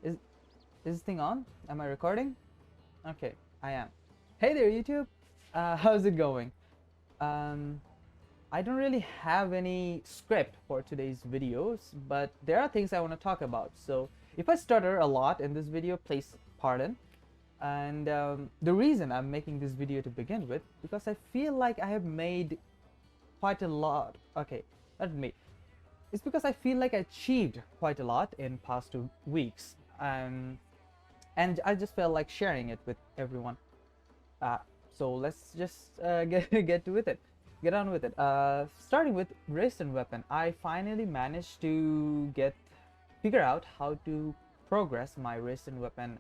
Is this thing on? Am I recording? Okay, I am. Hey there, YouTube. How's it going? Um, I don't really have any script for today's videos, but there are things I want to talk about. So if I stutter a lot in this video, please pardon. And the reason I'm making this video to begin with, because I feel like I have made quite a lot. Okay, not me. It's because I feel like I achieved quite a lot in past 2 weeks. And I just felt like sharing it with everyone. So let's just get with it. Get on with it. Starting with resistant weapon, I finally managed to figure out how to progress my resistant weapon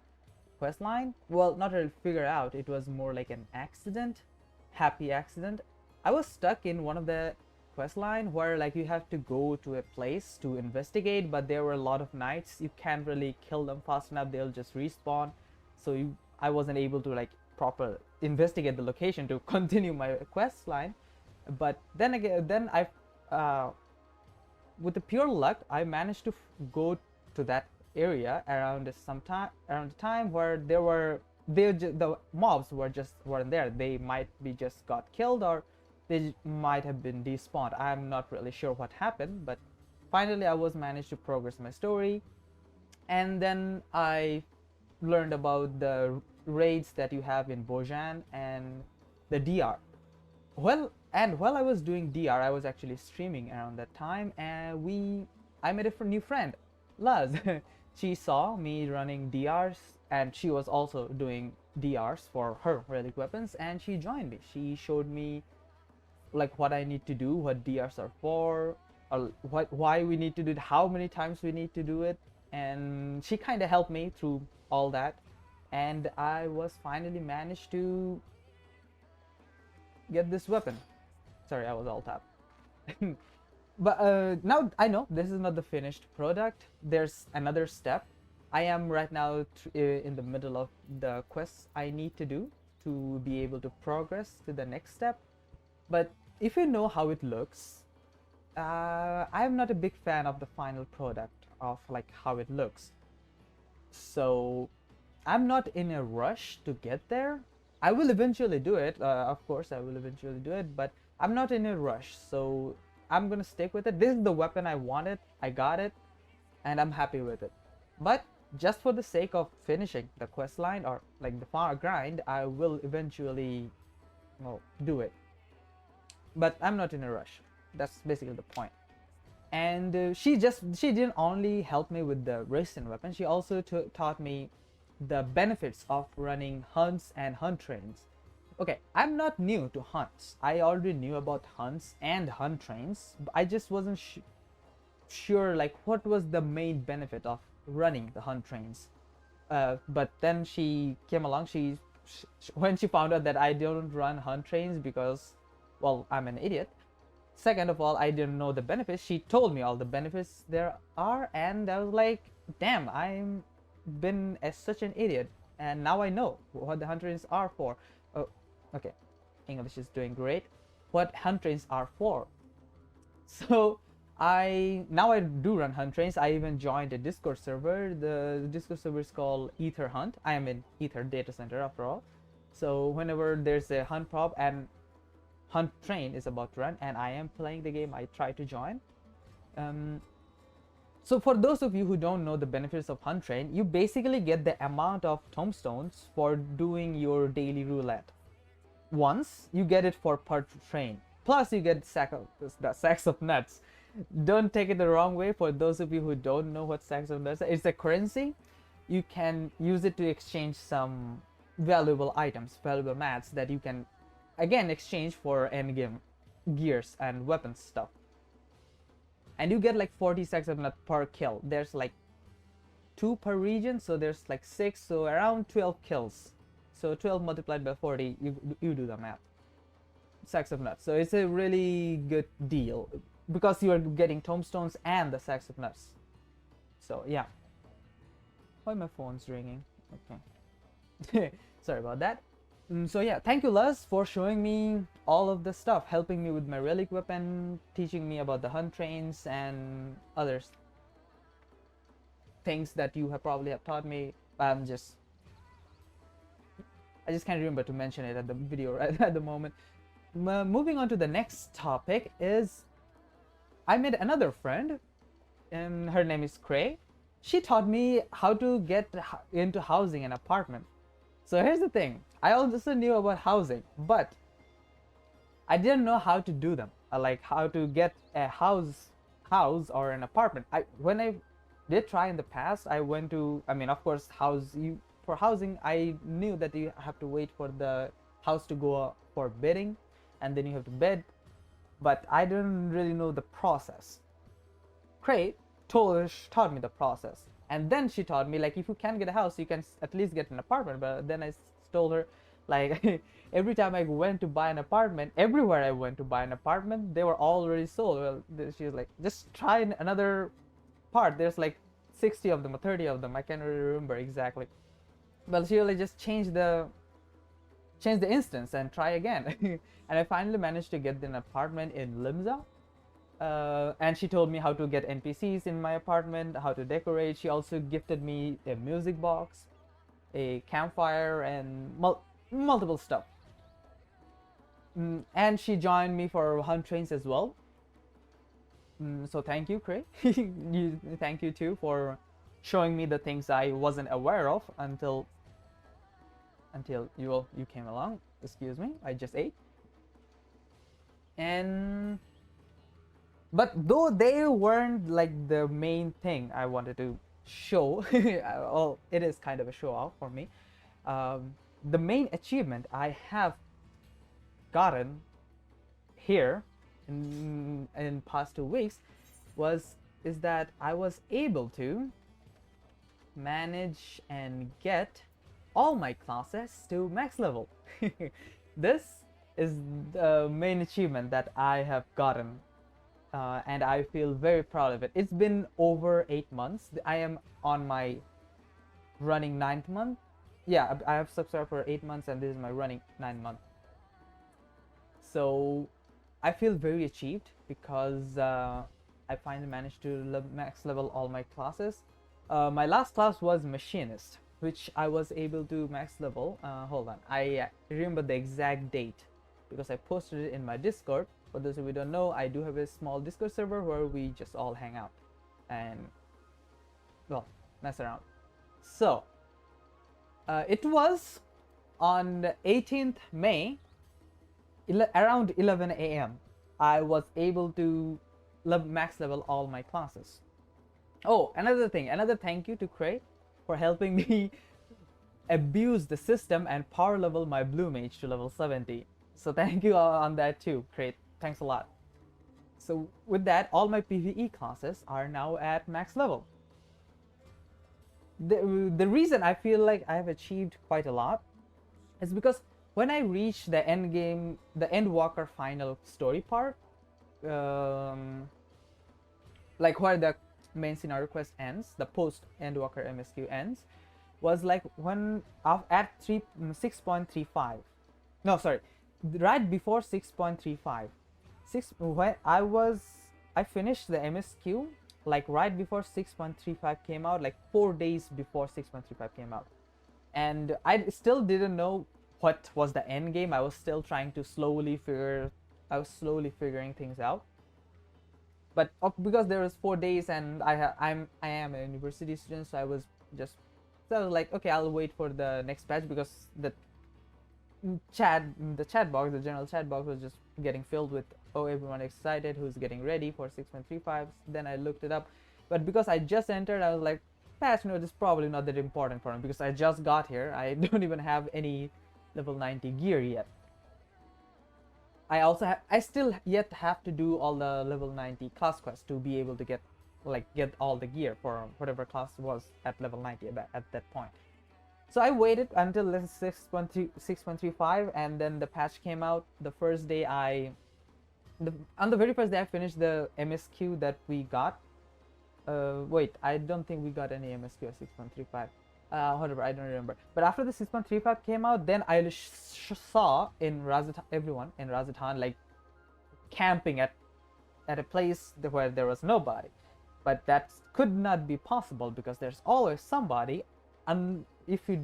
quest line. Well, not really figure out. It was more like an accident, happy accident. I was stuck in one of the quest line where like you have to go to a place to investigate, but there were a lot of knights. You can't really kill them fast enough, they'll just respawn. So I wasn't able to like proper investigate the location to continue my quest line. But then again, with the pure luck, I managed to go to that area around the time where the mobs weren't there. They might be just got killed, or they might have been despawned. I'm not really sure what happened, but finally I was managed to progress my story. And then I learned about the raids that you have in Bojan and the DR. While I was doing DR, I was actually streaming around that time, and I made a new friend, Luz. She saw me running DRs, and she was also doing DRs for her relic weapons, and she joined me. She showed me like what I need to do, what DRs are for, or why we need to do it, how many times we need to do it, and she kind of helped me through all that. And I was finally managed to get this weapon. Sorry, I was all tapped. But now I know this is not the finished product. There's another step. I am right now in the middle of the quests I need to do to be able to progress to the next step. But if you know how it looks, I'm not a big fan of the final product of like how it looks. So I'm not in a rush to get there. I will eventually do it, of course I will eventually do it, but I'm not in a rush, so I'm gonna stick with it. This is the weapon I wanted, I got it, and I'm happy with it. But just for the sake of finishing the quest line or like the far grind, I will eventually, well, do it. But I'm not in a rush. That's basically the point. And she didn't only help me with the resistant weapon, she also taught me the benefits of running hunts and hunt trains. Okay, I'm not new to hunts. I already knew about hunts and hunt trains, but I just wasn't sure like what was the main benefit of running the hunt trains. But then she came along. When she found out that I don't run hunt trains because, well, I'm an idiot. Second of all, I didn't know the benefits. She told me all the benefits there are, and I was like, damn, I'm been such an idiot, and now I know what the hunt trains are for. Oh, okay, English is doing great. What hunt trains are for. So now I do run hunt trains. I even joined a Discord server. The Discord server is called Ether Hunt. I am in Ether data center after all. So whenever there's a hunt prop and hunt train is about to run and I am playing the game, I try to join. So for those of you who don't know the benefits of hunt train, you basically get the amount of tombstones for doing your daily roulette. Once you get it for per train, plus you get sacks of nuts. Don't take it the wrong way. For those of you who don't know what sacks of nuts are, it's a currency. You can use it to exchange some valuable items, valuable mats that you can again exchange for endgame gears and weapons stuff. And you get like 40 sacks of nut per kill. There's like 2 per region, so there's like 6, so around 12 kills. So 12 multiplied by 40, you do the math. Sacks of nuts. So it's a really good deal because you are getting tombstones and the sacks of nuts. So yeah. Why my phone's ringing? Okay. Sorry about that. So yeah, thank you Luz for showing me all of the stuff, helping me with my relic weapon, teaching me about the hunt trains and others. things that you have probably have taught me. I just can't remember to mention it at the video right at the moment. Moving on to the next topic is I made another friend, and her name is Cray. She taught me how to get into housing and apartment. So here's the thing, I also knew about housing, but I didn't know how to do them, like how to get a house or an apartment. When I did try in the past, I went to, I mean, of course, for housing, I knew that you have to wait for the house to go for bidding, and then you have to bid, but I didn't really know the process. Cray taught me the process, and then she taught me, like, if you can't get a house, you can at least get an apartment. But then I told her, like, every time I went to buy an apartment, everywhere I went to buy an apartment, they were already sold. Well, she was like, just try another part. There's like 60 of them or 30 of them, I can't really remember exactly. Well, she really just change the instance and try again. And I finally managed to get an apartment in Limza. And she told me how to get NPCs in my apartment, how to decorate. She also gifted me a music box, a campfire, and multiple stuff. And she joined me for hunt trains as well. So thank you, Cray. Thank you too for showing me the things I wasn't aware of until you came along. Excuse me, I just ate. But though they weren't like the main thing I wanted to show, well, it is kind of a show off for me. The main achievement I have gotten here in past 2 weeks is that I was able to manage and get all my classes to max level. This is the main achievement that I have gotten, and I feel very proud of it. It's been over 8 months. I am on my running 9th month. Yeah, I have subscribed for 8 months, and this is my running 9th month. So I feel very achieved because I finally managed to max level all my classes. My last class was machinist, which I was able to max level. Hold on, I remember the exact date because I posted it in my Discord. For those of you who don't know, I do have a small Discord server where we just all hang out and, well, mess around. So it was on 18th May around 11 a.m. I was able to max level all my classes. Oh, another thing, another thank you to Cray for helping me abuse the system and power level my blue mage to level 70. So thank you on that too, Cray. Thanks a lot. So with that, all my PvE classes are now at max level. The reason I feel like I have achieved quite a lot is because when I reach the end game, the Endwalker final story part, like where the main scenario quest ends, the post Endwalker MSQ ends, was like when at 6.35. No, sorry, right before 6.35. When I finished the MSQ like right before 6.35 came out, like 4 days before 6.35 came out, and I still didn't know what was the end game. I was still trying to slowly figuring things out. But because there was 4 days and I am a university student, so I was like, okay, I'll wait for the next patch, because the general chat box was just getting filled with, oh, everyone excited, who's getting ready for 6.35. Then I looked it up, but because I just entered, I was like, patch note is probably not that important for me because I just got here. I don't even have any level 90 gear yet. I still yet have to do all the level 90 class quests to be able to get all the gear for whatever class was at level 90 at that point. So I waited until 6.35, and then the patch came out. The first day on the very first day I finished the MSQ that we got. Wait, I don't think we got any MSQ at 6.35. Whatever, I don't remember. But after the 6.35 came out, then I saw everyone in Razatan like camping at a place where there was nobody. but that could not be possible because there's always somebody, and if you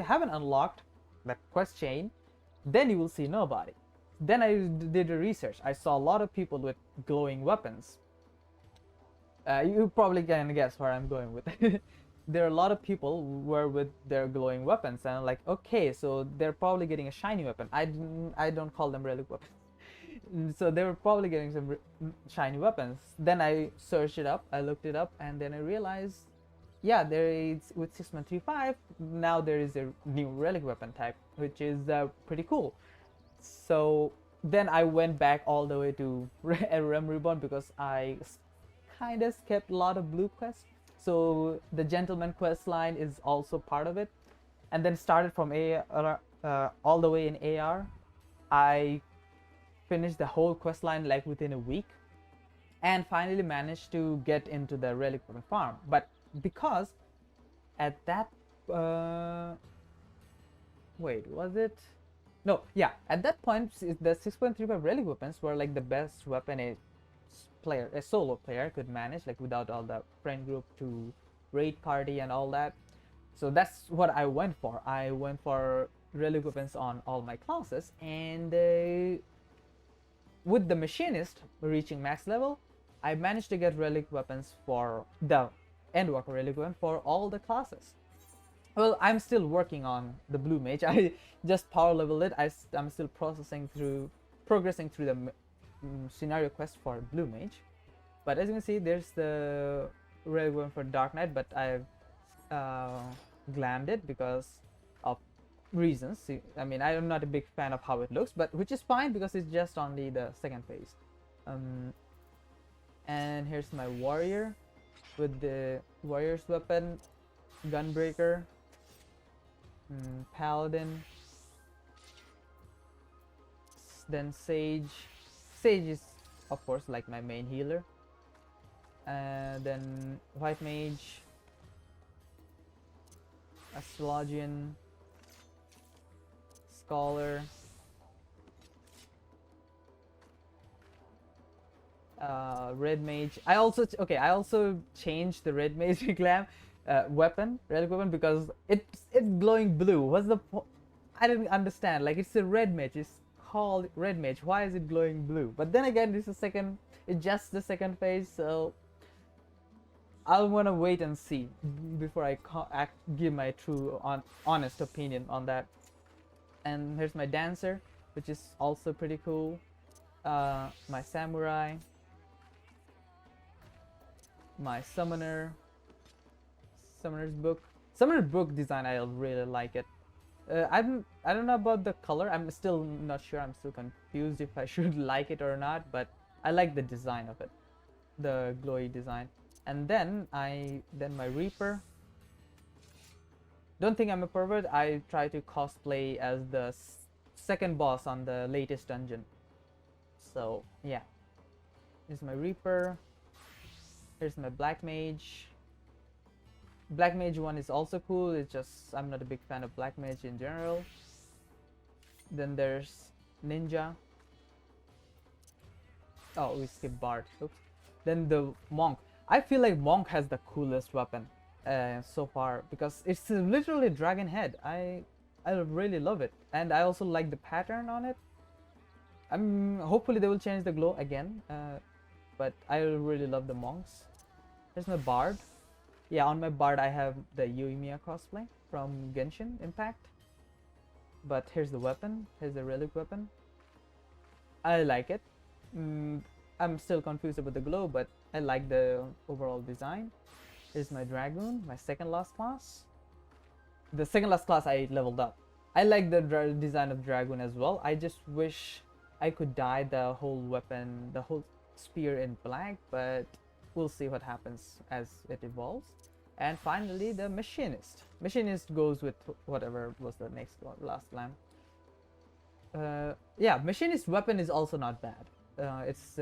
haven't unlocked that quest chain, then you will see nobody. Then I did a research. I saw a lot of people with glowing weapons. You probably can guess where I'm going with it. There are a lot of people who were with their glowing weapons, and I'm like, okay, so they're probably getting a shiny weapon. I don't call them relic weapons. So they were probably getting some shiny weapons. Then I searched it up, I looked it up, and then I realized, yeah, there is, with 6135 now there is a new relic weapon type, which is pretty cool. So then I went back all the way to Realm Reborn because I kind of skipped a lot of blue quests. So the Gentleman quest line is also part of it, and then started from all the way in AR. I finished the whole quest line like within a week, and finally managed to get into the relic weapon farm. But because at that wait, was it? No, yeah, at that point the 6.35 relic weapons were like the best weapon a solo player could manage, like without all the friend group to raid party and all that. So that's what I went for. I went for relic weapons on all my classes, and with the machinist reaching max level, I managed to get relic weapons for the Endwalker relic weapon for all the classes. Well, I'm still working on the blue mage. I just power leveled it. I'm still progressing through the scenario quest for blue mage. But as you can see, there's the relic weapon for Dark Knight, but I've glammed it because of reasons. I mean, I'm not a big fan of how it looks, but which is fine because it's just only the second phase. And here's my warrior with the warrior's weapon, gunbreaker, paladin, then sage. Sage is of course like my main healer, then white mage, astrologian, scholar, red mage. I also changed the red mage glam relic weapon because it's glowing blue. What's the I didn't understand. Like, it's a red mage, it's called red mage, why is it glowing blue? But then again, it's just the second phase, so I'll want to wait and see before I give my true honest opinion on that. And here's my dancer, which is also pretty cool. My samurai, my summoner's book design. I really like it. I don't know about the color. I'm still not sure. I'm still confused if I should like it or not, but I like the design of it, the glowy design. And then my Reaper. Don't think I'm a pervert. I try to cosplay as the second boss on the latest dungeon. So yeah, here's my Reaper. Here's my Black Mage. Black Mage one is also cool. It's just I'm not a big fan of Black Mage in general. Then there's Ninja. Oh, we skipped Bard. Oops. Then the Monk. I feel like Monk has the coolest weapon so far because it's literally a dragon head. I really love it, and I also like the pattern on it. Hopefully they will change the glow again, but I really love the monks. There's my Bard. Yeah, on my Bard I have the Yoimiya cosplay from Genshin Impact. But here's the weapon. Here's the relic weapon. I like it. I'm still confused about the glow, but I like the overall design. Here's my Dragoon, my second last class. The second last class I leveled up. I like the design of Dragoon as well. I just wish I could dye the whole weapon, the whole spear in black, but we'll see what happens as it evolves. And finally, the Machinist. Machinist goes with whatever was the last lamp. Yeah, Machinist weapon is also not bad. It's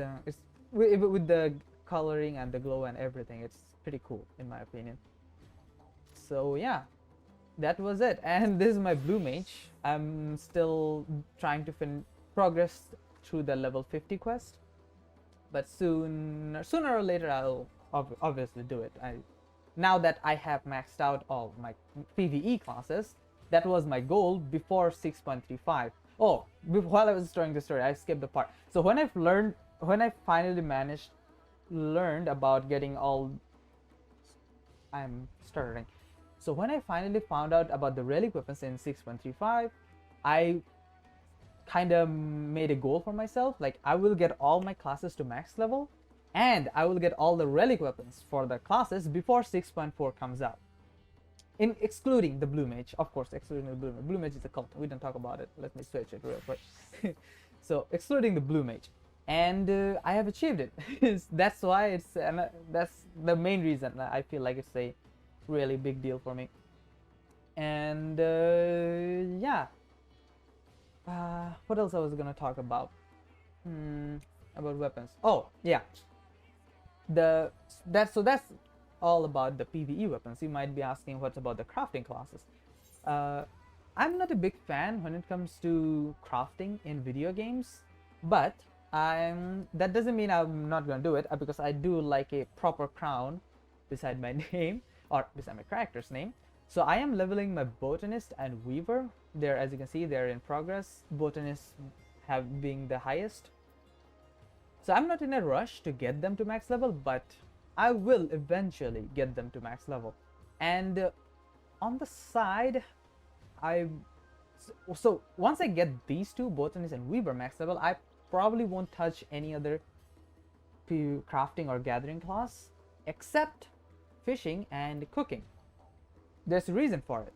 with the coloring and the glow and everything, it's pretty cool in my opinion. So yeah, that was it. And this is my Blue Mage. I'm still trying to progress through the level 50 quest, but sooner or later I'll obviously do it. Now that I have maxed out all my PvE classes, that was my goal before 6.35. Oh, while I was telling the story, I skipped the part. So when I finally learned about getting all, I'm stuttering. So when I finally found out about the relic weapons in 6.35, I kind of made a goal for myself. Like, I will get all my classes to max level, and I will get all the relic weapons for the classes before 6.4 comes out. In excluding the blue mage, of course, excluding the blue mage. Blue mage is a cult. We don't talk about it. Let me switch it real quick. So excluding the blue mage, and I have achieved it. That's why it's, and that's the main reason I feel like it's a really big deal for me. And yeah, what else I was gonna talk about? About weapons. Oh yeah, that's all about the PvE weapons. You might be asking, what's about the crafting classes? I'm not a big fan when it comes to crafting in video games, but that doesn't mean I'm not gonna do it, because I do like a proper crown beside my name, or beside my character's name. So I am leveling my botanist and weaver. There, as you can see, they're in progress. Botanists have being the highest. So I'm not in a rush to get them to max level, but I will eventually get them to max level. And on the side, so once I get these two, botanist and weaver, max level, I probably won't touch any other crafting or gathering class except fishing and cooking. There's a reason for it.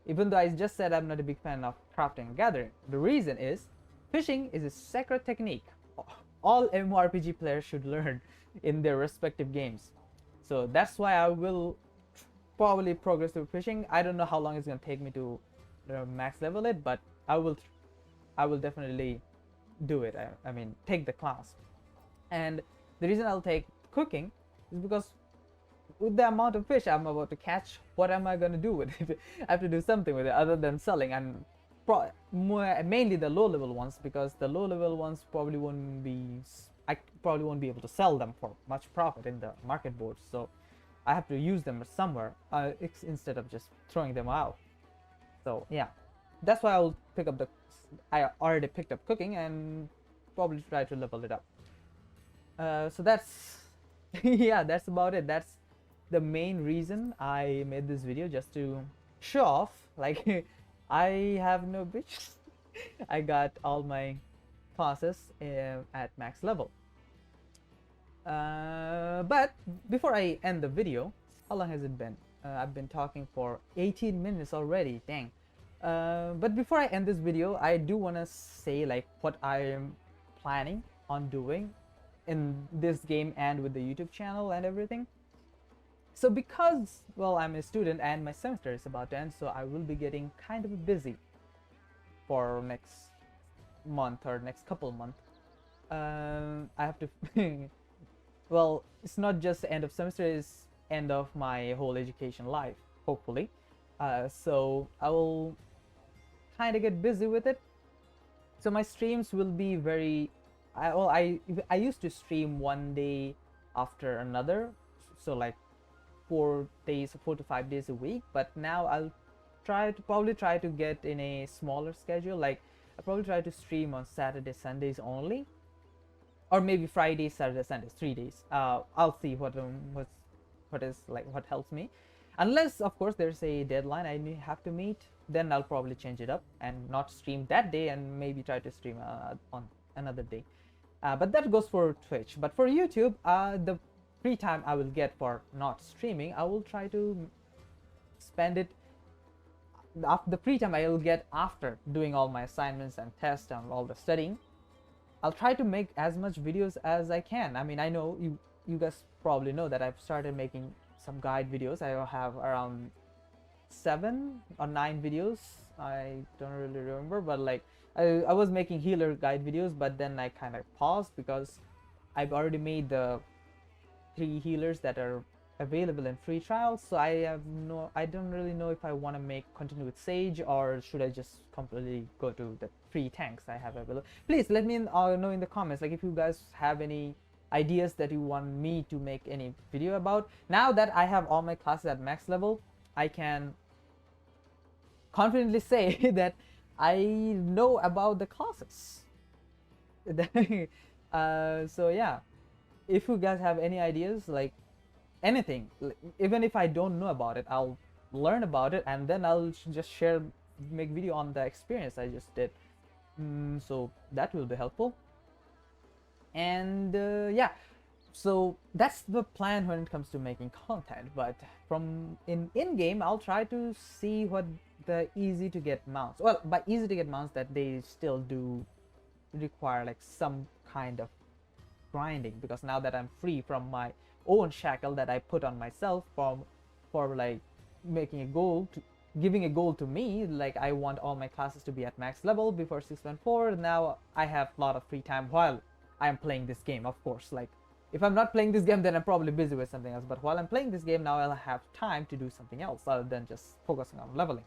Even though I just said I'm not a big fan of crafting and gathering, the reason is fishing is a sacred technique all MMORPG players should learn in their respective games. So that's why I will probably progress through fishing. I don't know how long it's gonna take me to max level it, but I will definitely do it. I mean, take the class. And the reason I'll take cooking is because with the amount of fish I'm about to catch, what am I gonna do with it? I have to do something with it other than selling, and mainly the low level ones, because the low level ones probably won't be, I probably won't be able to sell them for much profit in the market boards. So I have to use them somewhere instead of just throwing them out. So yeah, that's why I'll pick up I already picked up cooking and probably try to level it up. So that's yeah, that's about it. That's the main reason I made this video, just to show off, like, I have no bitch. I got all my classes at max level. But before I end the video, how long has it been? I've been talking for 18 minutes already, dang. But before I end this video, I do want to say, like, what I am planning on doing in this game and with the YouTube channel and everything. So because, well, I'm a student and my semester is about to end, so I will be getting kind of busy for next month or next couple months. I have to well, it's not just the end of semester, it's end of my whole education life, hopefully. So I will kind of get busy with it. So my streams will be very, I used to stream one day after another, so like 4 to 5 days a week, but now I'll probably try to get in a smaller schedule. Like, I'll probably try to stream on Saturdays, Sundays only, or maybe Fridays, Saturdays, Sundays, 3 days. I'll see what helps me. Unless, of course, there's a deadline I have to meet, then I'll probably change it up and not stream that day and maybe try to stream on another day. But that goes for Twitch. But for YouTube, the free time I will get for not streaming, I will try to spend it. The free time I will get after doing all my assignments and tests and all the studying, I'll try to make as much videos as I can. I mean, I know you guys probably know that I've started making some guide videos. I have around 7 or 9 videos. I don't really remember, but like I was making healer guide videos, but then I kind of paused because I've already made the 3 healers that are available in free trials. So I don't really know if I want to continue with Sage, or should I just completely go to the free tanks I have available. Please let me know in the comments, like, if you guys have any ideas that you want me to make any video about. Now that I have all my classes at max level, I can confidently say that I know about the classes. So yeah, if you guys have any ideas, like anything, even if I don't know about it, I'll learn about it and then I'll just make video on the experience I just did. So that will be helpful. And yeah, so that's the plan when it comes to making content. But from in-game, I'll try to see what the easy to get mounts, well, by easy to get mounts, that they still do require like some kind of grinding, because now that I'm free from my own shackle that I put on myself for like making a goal to giving a goal to me, like I want all my classes to be at max level before 6.4. Now I have a lot of free time while I'm playing this game. Of course, like if I'm not playing this game, then I'm probably busy with something else, but while I'm playing this game now, I'll have time to do something else other than just focusing on leveling.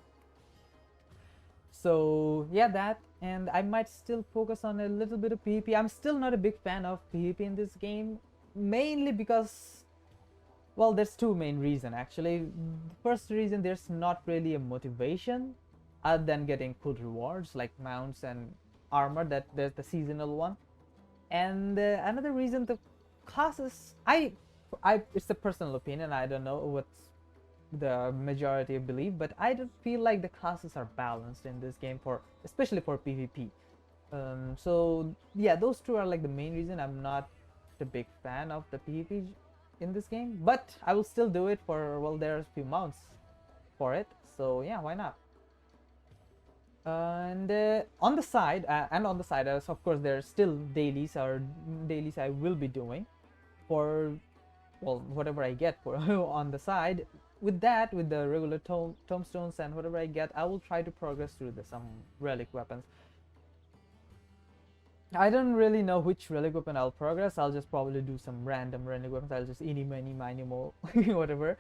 So yeah, that, and I might still focus on a little bit of PvP. I'm still not a big fan of PvP in this game, mainly because, well, there's two main reasons actually. The first reason, there's not really a motivation other than getting cool rewards like mounts and armor, that there's the seasonal one. And another reason, the classes, it's a personal opinion, I don't know what's the majority believe, but I don't feel like the classes are balanced in this game, especially for PvP. So yeah, those two are like the main reason I'm not a big fan of the PvP in this game, but I will still do it for, well, there's a few mounts for it, so yeah, why not? And on the side, of course, there's still dailies I will be doing for, well, whatever I get for on the side. With that, with the regular tombstones and whatever I get, I will try to progress through some relic weapons. I don't really know which relic weapon I'll progress. I'll just probably do some random relic weapons. I'll just eeny, miny, miny, mo, whatever.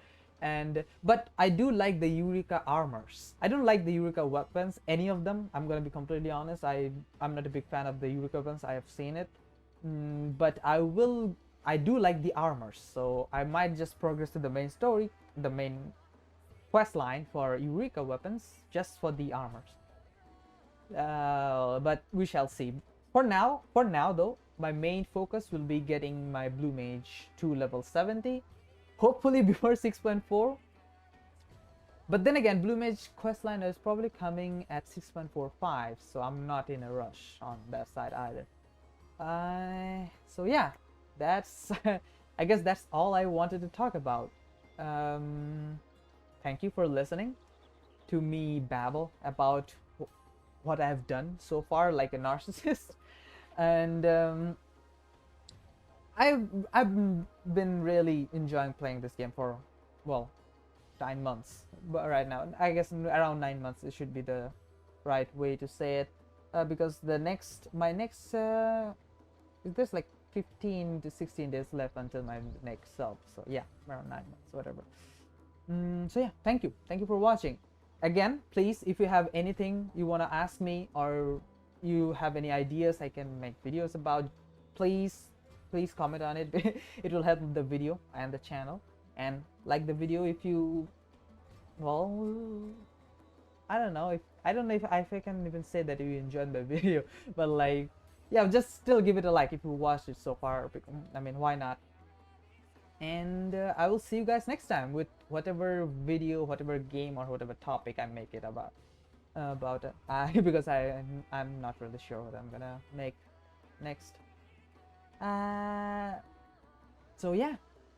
But I do like the Eureka armors. I don't like the Eureka weapons, any of them. I'm gonna be completely honest. I'm not a big fan of the Eureka weapons. I have seen it, but I do like the armors. So I might just progress to the main story, the main quest line for Eureka weapons, just for the armors. But we shall see. For now though, my main focus will be getting my Blue Mage to level 70. Hopefully before 6.4. But then again, Blue Mage questline is probably coming at 6.45, so I'm not in a rush on that side either. So yeah, that's I guess that's all I wanted to talk about. Thank you for listening to me babble about what I've done so far like a narcissist. And I've been really enjoying playing this game for, well, 9 months, but right now I guess around 9 months it should be the right way to say it, because my next there's like 15 to 16 days left until my next sub, so yeah, around 9 months, whatever. So yeah, thank you for watching. Again, please, if you have anything you want to ask me or you have any ideas I can make videos about, please comment on it. It will help the video and the channel, and like the video if you, well, I don't know if I can even say that you enjoyed the video, but like, yeah, just still give it a like if you watched it so far. I mean, why not? And I will see you guys next time with whatever video, whatever game, or whatever topic I make it about because I'm not really sure what I'm gonna make next. So yeah,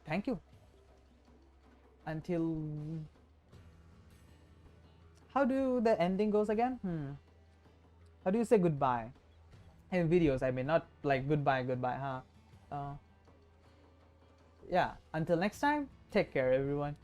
thank you. Until, how do the ending goes again? How do you say goodbye in videos? I mean, not like goodbye, huh? Yeah, until next time, take care everyone.